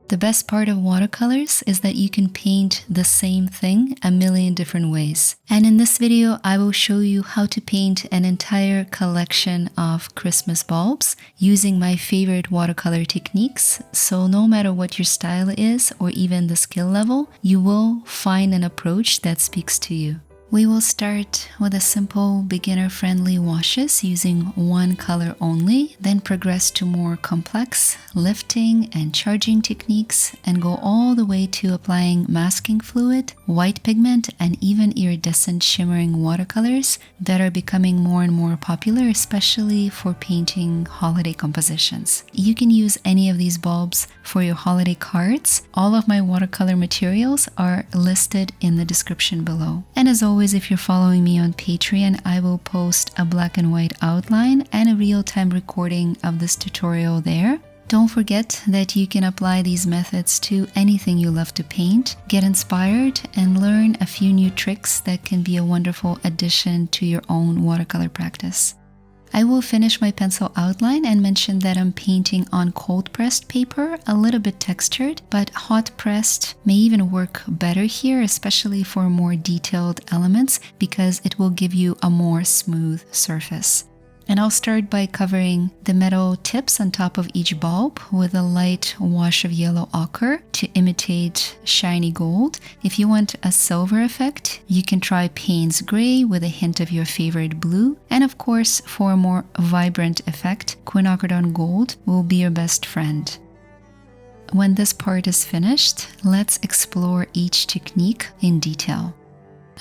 The best part of watercolors is that you can paint the same thing a million different ways. And in this video, I will show you how to paint an entire collection of Christmas bulbs using my favorite watercolor techniques. So no matter what your style is or even the skill level, you will find an approach that speaks to you. We will start with a simple beginner-friendly washes using one color only, then progress to more complex lifting and charging techniques and go all the way to applying masking fluid, white pigment, and even iridescent shimmering watercolors that are becoming more and more popular, especially for painting holiday compositions. You can use any of these bulbs for your holiday cards. All of my watercolor materials are listed in the description below. And as always, if you're following me on Patreon, I will post a black and white outline and a real-time recording of this tutorial there. Don't forget that you can apply these methods to anything you love to paint, get inspired, and learn a few new tricks that can be a wonderful addition to your own watercolor practice. I will finish my pencil outline and mention that I'm painting on cold-pressed paper, a little bit textured, but hot-pressed may even work better here, especially for more detailed elements, because it will give you a more smooth surface. And I'll start by covering the metal tips on top of each bulb with a light wash of yellow ochre to imitate shiny gold. If you want a silver effect, you can try Payne's Gray with a hint of your favorite blue. And of course, for a more vibrant effect, quinacridone gold will be your best friend. When this part is finished, let's explore each technique in detail.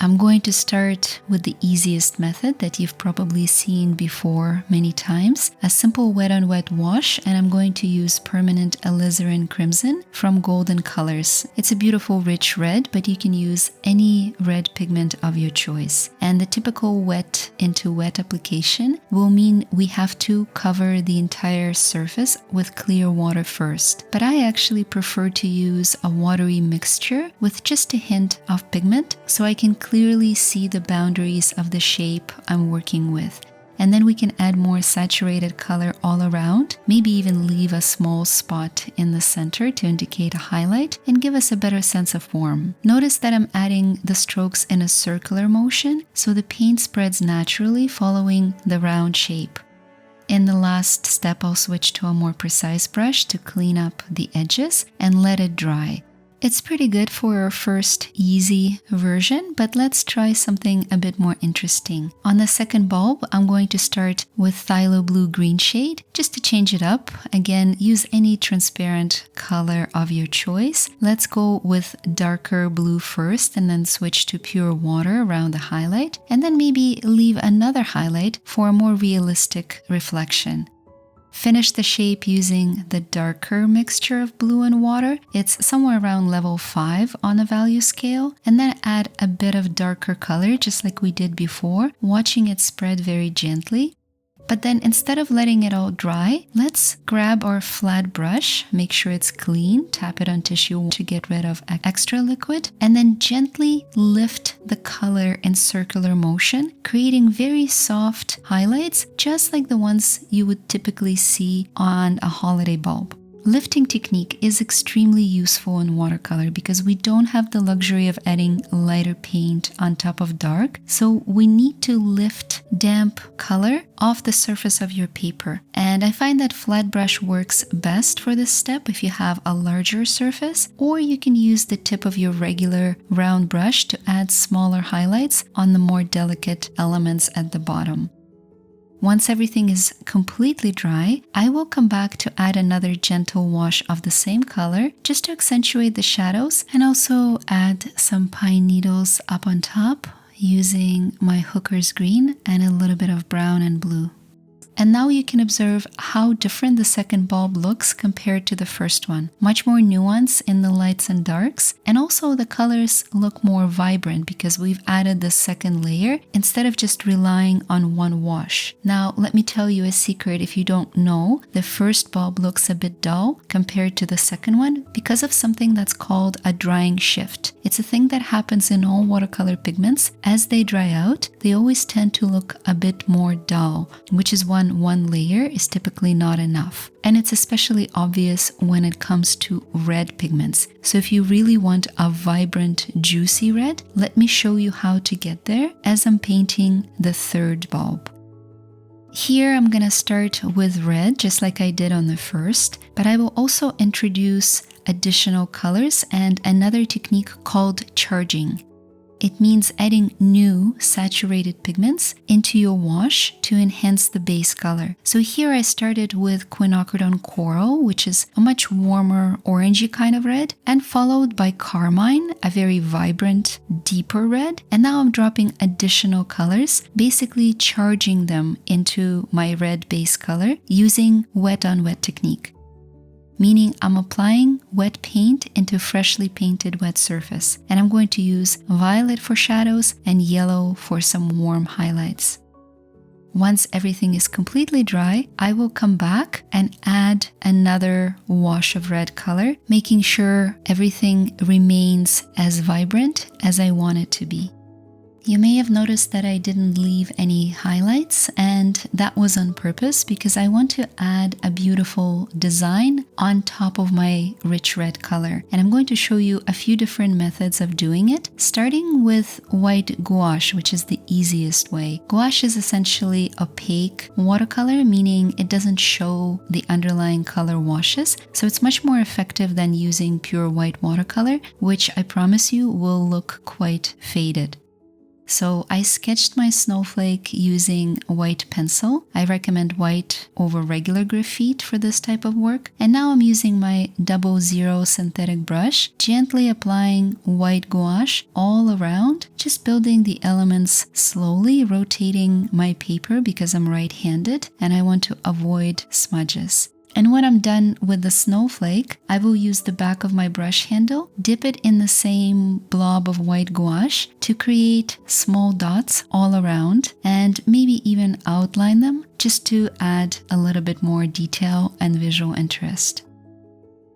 I'm going to start with the easiest method that you've probably seen before many times, a simple wet-on-wet wash, and I'm going to use permanent alizarin crimson from Golden Colors. It's a beautiful rich red, but you can use any red pigment of your choice. And the typical wet into wet application will mean we have to cover the entire surface with clear water first. But I actually prefer to use a watery mixture with just a hint of pigment so I can clearly see the boundaries of the shape I'm working with. And then we can add more saturated color all around, maybe even leave a small spot in the center to indicate a highlight and give us a better sense of form. Notice that I'm adding the strokes in a circular motion, so the paint spreads naturally following the round shape. In the last step, I'll switch to a more precise brush to clean up the edges and let it dry. It's pretty good for our first easy version, but let's try something a bit more interesting. On the second bulb, I'm going to start with phthalo blue green shade, just to change it up. Again, use any transparent color of your choice. Let's go with darker blue first and then switch to pure water around the highlight, and then maybe leave another highlight for a more realistic reflection. Finish the shape using the darker mixture of blue and water. It's somewhere around level 5 on the value scale. And then add a bit of darker color, just like we did before, watching it spread very gently. But then instead of letting it all dry, let's grab our flat brush, make sure it's clean, tap it on tissue to get rid of extra liquid, and then gently lift the color in circular motion, creating very soft highlights, just like the ones you would typically see on a holiday bulb. Lifting technique is extremely useful in watercolor because we don't have the luxury of adding lighter paint on top of dark, so we need to lift damp color off the surface of your paper. And I find that flat brush works best for this step if you have a larger surface, or you can use the tip of your regular round brush to add smaller highlights on the more delicate elements at the bottom. Once everything is completely dry, I will come back to add another gentle wash of the same color just to accentuate the shadows, and also add some pine needles up on top using my Hooker's green and a little bit of brown and blue. And now you can observe how different the second bulb looks compared to the first one. Much more nuance in the lights and darks, and also the colors look more vibrant because we've added the second layer instead of just relying on one wash. Now, let me tell you a secret if you don't know. The first bulb looks a bit dull compared to the second one because of something that's called a drying shift. It's a thing that happens in all watercolor pigments. As they dry out, they always tend to look a bit more dull, which is one on one layer is typically not enough. And it's especially obvious when it comes to red pigments. So if you really want a vibrant, juicy red, let me show you how to get there as I'm painting the third bulb. Here I'm gonna start with red, just like I did on the first, but I will also introduce additional colors and another technique called charging. It means adding new saturated pigments into your wash to enhance the base color. So here I started with quinacridone coral, which is a much warmer orangey kind of red, and followed by carmine, a very vibrant, deeper red. And now I'm dropping additional colors, basically charging them into my red base color using wet on wet technique. Meaning I'm applying wet paint into freshly painted wet surface. And I'm going to use violet for shadows and yellow for some warm highlights. Once everything is completely dry, I will come back and add another wash of red color, making sure everything remains as vibrant as I want it to be. You may have noticed that I didn't leave any highlights, and that was on purpose because I want to add a beautiful design on top of my rich red color. And I'm going to show you a few different methods of doing it, starting with white gouache, which is the easiest way. Gouache is essentially opaque watercolor, meaning it doesn't show the underlying color washes, so it's much more effective than using pure white watercolor, which I promise you will look quite faded. So I sketched my snowflake using a white pencil. I recommend white over regular graphite for this type of work. And now I'm using my 00 synthetic brush, gently applying white gouache all around, just building the elements slowly, rotating my paper because I'm right-handed and I want to avoid smudges. And when I'm done with the snowflake, I will use the back of my brush handle, dip it in the same blob of white gouache to create small dots all around and maybe even outline them just to add a little bit more detail and visual interest.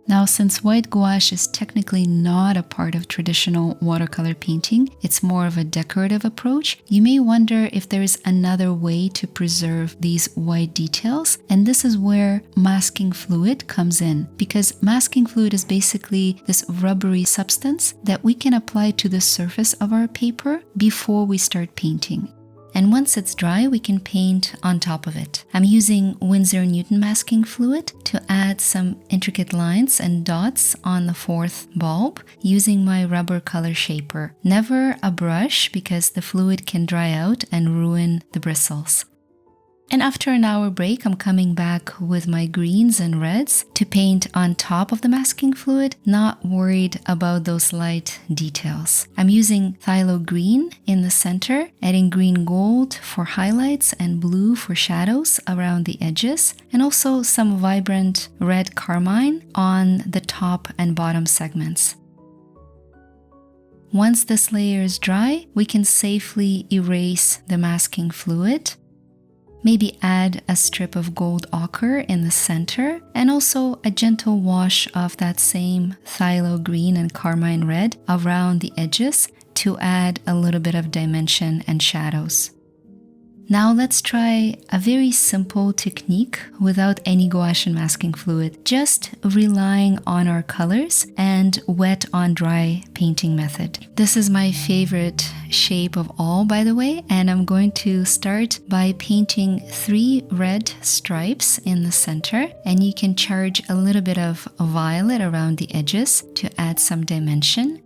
Now, since white gouache is technically not a part of traditional watercolor painting, it's more of a decorative approach, you may wonder if there is another way to preserve these white details, and this is where masking fluid comes in, because masking fluid is basically this rubbery substance that we can apply to the surface of our paper before we start painting. And once it's dry, we can paint on top of it. I'm using Winsor & Newton masking fluid to add some intricate lines and dots on the fourth bulb using my rubber color shaper. Never a brush because the fluid can dry out and ruin the bristles. And after an hour break, I'm coming back with my greens and reds to paint on top of the masking fluid, not worried about those light details. I'm using phthalo green in the center, adding green gold for highlights and blue for shadows around the edges, and also some vibrant red carmine on the top and bottom segments. Once this layer is dry, we can safely erase the masking fluid. Maybe add a strip of gold ochre in the center and also a gentle wash of that same phthalo green and carmine red around the edges to add a little bit of dimension and shadows. Now let's try a very simple technique without any gouache and masking fluid, just relying on our colors and wet on dry painting method. This is my favorite shape of all, by the way, and I'm going to start by painting 3 red stripes in the center, and you can charge a little bit of violet around the edges to add some dimension.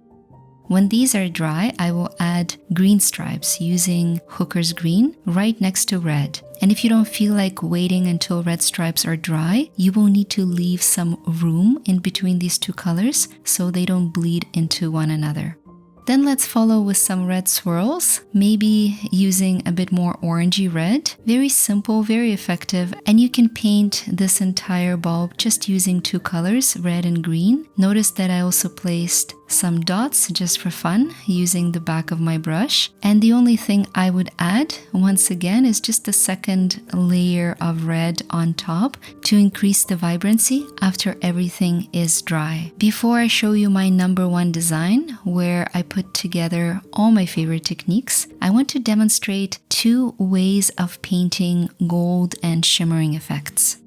When these are dry, I will add green stripes using Hooker's green right next to red. And if you don't feel like waiting until red stripes are dry, you will need to leave some room in between these two colors so they don't bleed into one another. Then let's follow with some red swirls, maybe using a bit more orangey red. Very simple, very effective, and you can paint this entire bulb just using 2 colors, red and green. Notice that I also placed some dots just for fun using the back of my brush. And the only thing I would add, once again, is just a second layer of red on top to increase the vibrancy after everything is dry. Before I show you my number one design, where I put together all my favorite techniques, I want to demonstrate two ways of painting gold and shimmering effects.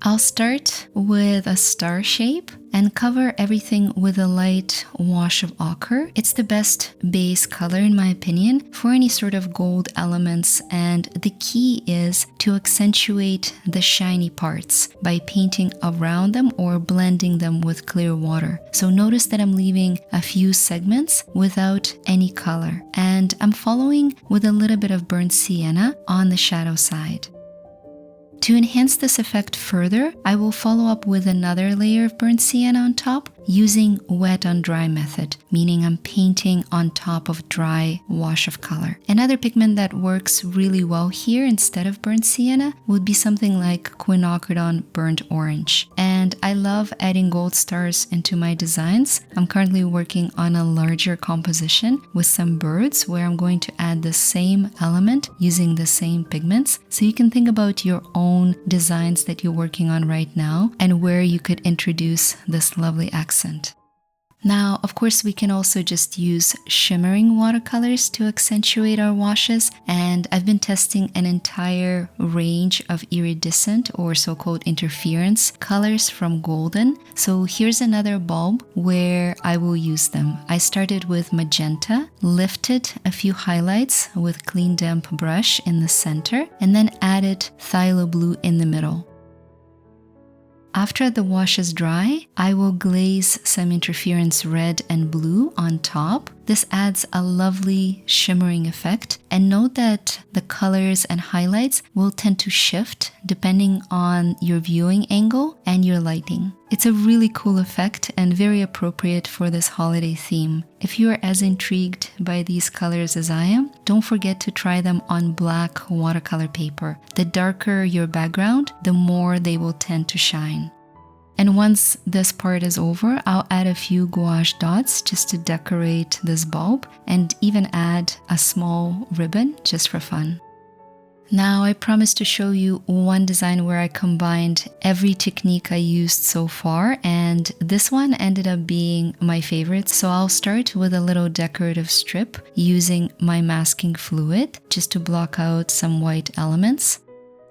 I'll start with a star shape and cover everything with a light wash of ochre. It's the best base color in my opinion for any sort of gold elements, and the key is to accentuate the shiny parts by painting around them or blending them with clear water. So notice that I'm leaving a few segments without any color, and I'm following with a little bit of burnt sienna on the shadow side. To enhance this effect further, I will follow up with another layer of burnt sienna on top using wet on dry method, meaning I'm painting on top of dry wash of color. Another pigment that works really well here instead of burnt sienna would be something like quinacridone burnt orange. And I love adding gold stars into my designs. I'm currently working on a larger composition with some birds where I'm going to add the same element using the same pigments. So you can think about your own designs that you're working on right now and where you could introduce this lovely accent. Now, of course, we can also just use shimmering watercolors to accentuate our washes, and I've been testing an entire range of iridescent or so-called interference colors from golden. So here's another bulb where I will use them. I started with magenta, lifted a few highlights with clean damp brush in the center, and then added phthalo blue in the middle. After the wash is dry, I will glaze some interference red and blue on top. This adds a lovely shimmering effect, and note that the colors and highlights will tend to shift depending on your viewing angle and your lighting. It's a really cool effect and very appropriate for this holiday theme. If you are as intrigued by these colors as I am, don't forget to try them on black watercolor paper. The darker your background, the more they will tend to shine. And once this part is over, I'll add a few gouache dots just to decorate this bulb and even add a small ribbon just for fun. Now I promised to show you one design where I combined every technique I used so far, and this one ended up being my favorite. So I'll start with a little decorative strip using my masking fluid just to block out some white elements.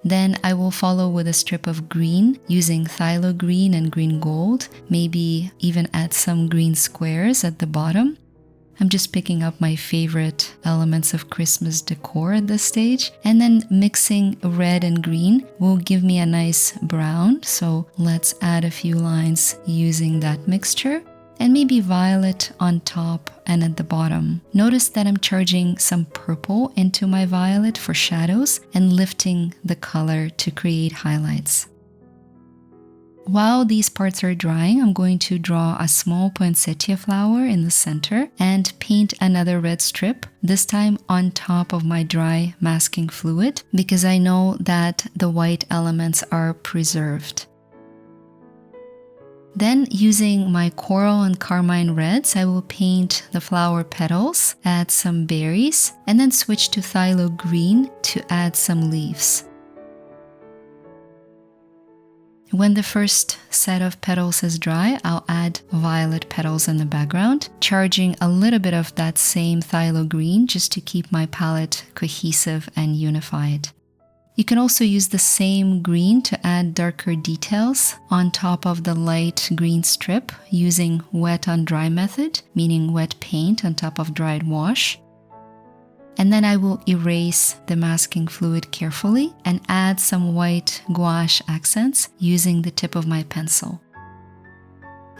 Then I will follow with a strip of green using phthalo green and green gold, maybe even add some green squares at the bottom. I'm just picking up my favorite elements of Christmas decor at this stage, and then mixing red and green will give me a nice brown, so let's add a few lines using that mixture. And maybe violet on top and at the bottom. Notice that I'm charging some purple into my violet for shadows and lifting the color to create highlights. While these parts are drying, I'm going to draw a small poinsettia flower in the center and paint another red strip, this time on top of my dry masking fluid, because I know that the white elements are preserved. Then, using my coral and carmine reds, I will paint the flower petals, add some berries, and then switch to phthalo green to add some leaves. When the first set of petals is dry, I'll add violet petals in the background, charging a little bit of that same phthalo green just to keep my palette cohesive and unified. You can also use the same green to add darker details on top of the light green strip using wet on dry method, meaning wet paint on top of dried wash. And then I will erase the masking fluid carefully and add some white gouache accents using the tip of my pencil.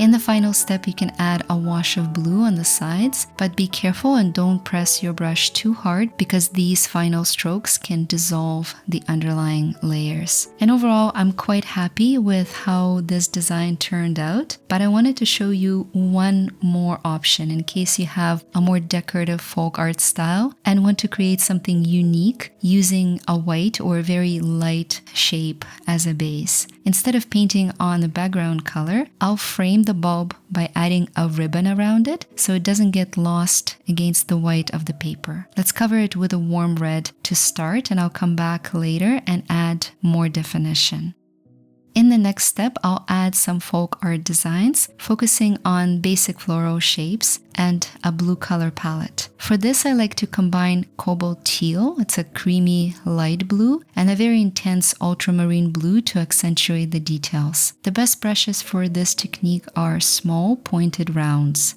In the final step, you can add a wash of blue on the sides, but be careful and don't press your brush too hard because these final strokes can dissolve the underlying layers. And overall, I'm quite happy with how this design turned out, but I wanted to show you one more option in case you have a more decorative folk art style and want to create something unique using a white or very light shape as a base. Instead of painting on the background color, I'll frame frame the bulb by adding a ribbon around it so it doesn't get lost against the white of the paper. Let's cover it with a warm red to start, and I'll come back later and add more definition. In the next step, I'll add some folk art designs, focusing on basic floral shapes and a blue color palette. For this, I like to combine cobalt teal, it's a creamy light blue, and a very intense ultramarine blue to accentuate the details. The best brushes for this technique are small, pointed rounds.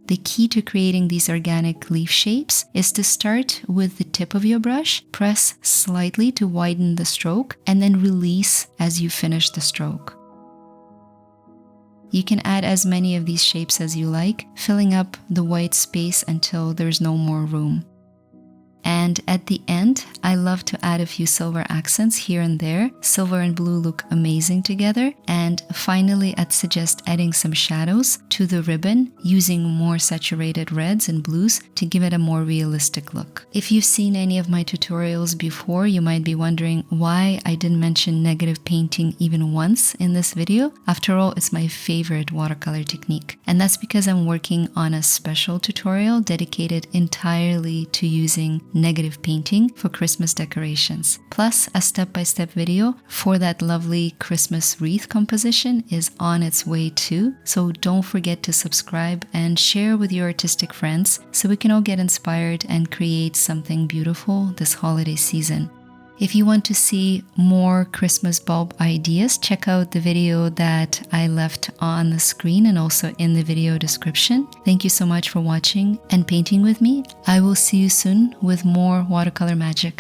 The key to creating these organic leaf shapes is to start with the tip of your brush, press slightly to widen the stroke, and then release as you finish the stroke. You can add as many of these shapes as you like, filling up the white space until there's no more room. And at the end, I love to add a few silver accents here and there. Silver and blue look amazing together. And finally, I'd suggest adding some shadows to the ribbon using more saturated reds and blues to give it a more realistic look. If you've seen any of my tutorials before, you might be wondering why I didn't mention negative painting even once in this video. After all, it's my favorite watercolor technique. And that's because I'm working on a special tutorial dedicated entirely to using negative painting for Christmas decorations. Plus, a step-by-step video for that lovely Christmas wreath composition is on its way too, so don't forget to subscribe and share with your artistic friends so we can all get inspired and create something beautiful this holiday season. If you want to see more Christmas bulb ideas, check out the video that I left on the screen and also in the video description. Thank you so much for watching and painting with me. I will see you soon with more watercolor magic.